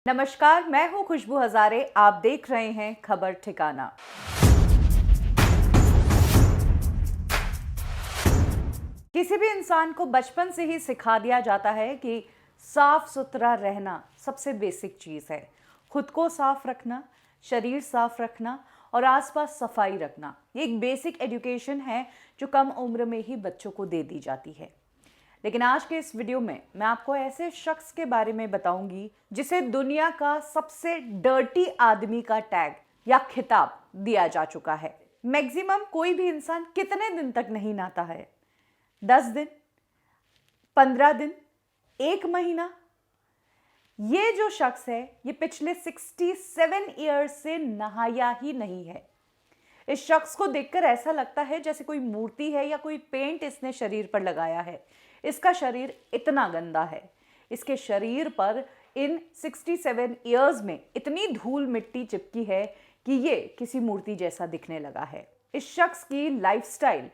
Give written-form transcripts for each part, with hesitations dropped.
नमस्कार, मैं हूं खुशबू हजारे। आप देख रहे हैं खबर ठिकाना। किसी भी इंसान को बचपन से ही सिखा दिया जाता है कि साफ सुथरा रहना सबसे बेसिक चीज है। खुद को साफ रखना, शरीर साफ रखना और आसपास सफाई रखना, ये एक बेसिक एजुकेशन है जो कम उम्र में ही बच्चों को दे दी जाती है। लेकिन आज के इस वीडियो में मैं आपको ऐसे शख्स के बारे में बताऊंगी जिसे दुनिया का सबसे डर्टी आदमी का टैग या खिताब दिया जा चुका है। मैक्सिमम कोई भी इंसान कितने दिन तक नहीं नहाता है? 10 दिन, 15 दिन, 1 महीना। ये जो शख्स है ये पिछले 67 ईयर्स से नहाया ही नहीं है। इस शख्स को देखकर ऐसा लगता है जैसे कोई मूर्ति है या कोई पेंट इसने शरीर पर लगाया है। इसका शरीर इतना गंदा है। इसके शरीर पर इन 67 ईयर्स में इतनी धूल मिट्टी चिपकी है कि ये किसी मूर्ति जैसा दिखने लगा है। इस शख्स की लाइफस्टाइल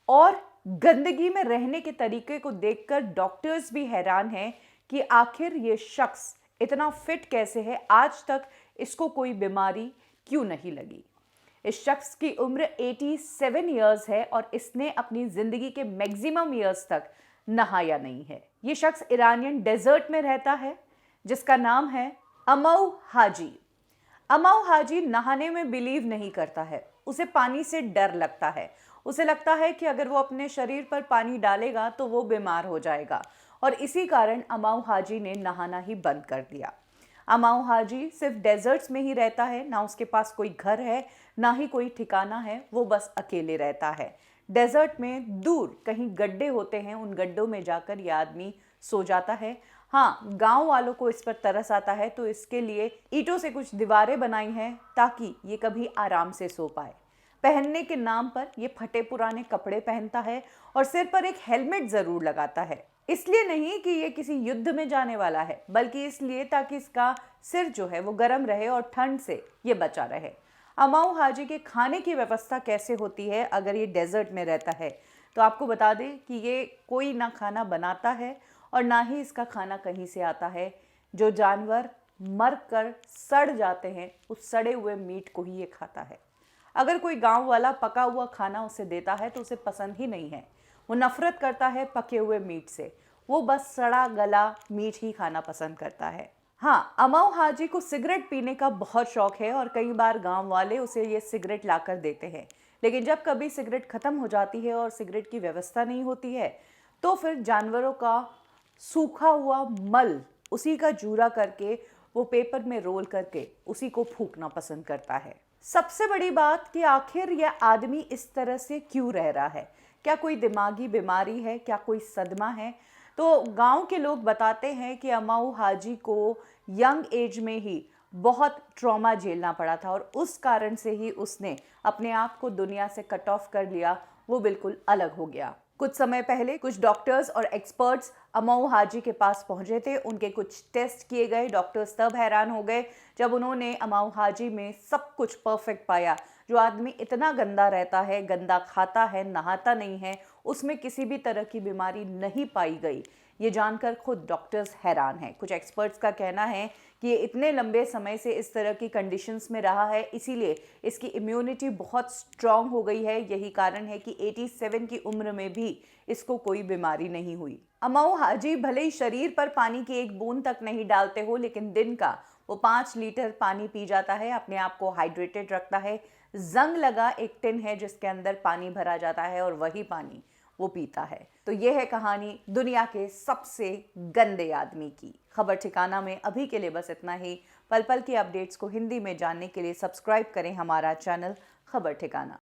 और गंदगी में रहने के तरीके को देखकर डॉक्टर्स भी हैरान हैं कि आखिर ये शख्स इतना फिट कैसे है, आज तक इसको कोई बीमारी क्यों नहीं लगी। इस शख्स की उम्र 87 ईयर्स है और इसने अपनी जिंदगी के मैक्सिमम ईयर्स तक नहाया नहीं है। ये शख्स ईरानियन डेजर्ट में रहता है जिसका नाम है अमऊ हाजी। अमऊ हाजी नहाने में बिलीव नहीं करता है। उसे पानी से डर लगता है। उसे लगता है कि अगर वो अपने शरीर पर पानी डालेगा तो वो बीमार हो जाएगा और इसी कारण अमऊ हाजी ने नहाना ही बंद कर दिया। अमऊ हाजी सिर्फ डेजर्ट्स में ही रहता है, ना उसके पास कोई घर है ना ही कोई ठिकाना है। वो बस अकेले रहता है। डेजर्ट में दूर कहीं गड्ढे होते हैं, उन गड्ढों में जाकर ये आदमी सो जाता है। हाँ, गांव वालों को इस पर तरस आता है तो इसके लिए ईंटों से कुछ दीवारें बनाई हैं ताकि ये कभी आराम से सो पाए। पहनने के नाम पर ये फटे पुराने कपड़े पहनता है और सिर पर एक हेलमेट जरूर लगाता है। इसलिए नहीं कि ये किसी युद्ध में जाने वाला है, बल्कि इसलिए ताकि इसका सिर जो है वो गर्म रहे और ठंड से ये बचा रहे। अमऊ हाजी के खाने की व्यवस्था कैसे होती है अगर ये डेजर्ट में रहता है, तो आपको बता दें कि ये कोई ना खाना बनाता है और ना ही इसका खाना कहीं से आता है। जो जानवर मर कर सड़ जाते हैं उस सड़े हुए मीट को ही ये खाता है। अगर कोई गांव वाला पका हुआ खाना उसे देता है तो उसे पसंद ही नहीं है। वो नफरत करता है पके हुए मीट से। वो बस सड़ा गला मीट ही खाना पसंद करता है। हाँ, अमऊ हाजी को सिगरेट पीने का बहुत शौक है और कई बार गांव वाले उसे ये सिगरेट लाकर देते हैं। लेकिन जब कभी सिगरेट खत्म हो जाती है और सिगरेट की व्यवस्था नहीं होती है तो फिर जानवरों का सूखा हुआ मल, उसी का जूरा करके वो पेपर में रोल करके उसी को फूंकना पसंद करता है। सबसे बड़ी बात कि आखिर यह आदमी इस तरह से क्यों रह रहा है? क्या कोई दिमागी बीमारी है? क्या कोई सदमा है? तो गांव के लोग बताते हैं कि अमऊ हाजी को यंग एज में ही बहुत ट्रॉमा झेलना पड़ा था और उस कारण से ही उसने अपने आप को दुनिया से कट ऑफ कर लिया। वो बिल्कुल अलग हो गया। कुछ समय पहले कुछ डॉक्टर्स और एक्सपर्ट्स अमऊ हाजी के पास पहुंचे थे। उनके कुछ टेस्ट किए गए। डॉक्टर्स तब हैरान हो गए जब उन्होंने अमऊ हाजी में सब कुछ परफेक्ट पाया। जो आदमी इतना गंदा रहता है, गंदा खाता है, नहाता नहीं है, उसमें किसी भी तरह की बीमारी नहीं पाई गई। ये जानकर खुद डॉक्टर्स हैरान हैं। कुछ एक्सपर्ट्स का कहना है कि ये इतने लंबे समय से इस तरह की कंडीशंस में रहा है, इसीलिए इसकी इम्यूनिटी बहुत स्ट्रांग हो गई है। यही कारण है कि 87 की उम्र में भी इसको कोई बीमारी नहीं हुई। अमऊ हाजी भले ही शरीर पर पानी की एक बूंद तक नहीं डालते हो, लेकिन दिन का वो 5 लीटर पानी पी जाता है, अपने आप को हाइड्रेटेड रखता है। जंग लगा एक टिन है जिसके अंदर पानी भरा जाता है और वही पानी वो पीता है। तो यह है कहानी दुनिया के सबसे गंदे आदमी की। खबर ठिकाना में अभी के लिए बस इतना ही। पल पल की अपडेट्स को हिंदी में जानने के लिए सब्सक्राइब करें हमारा चैनल खबर ठिकाना।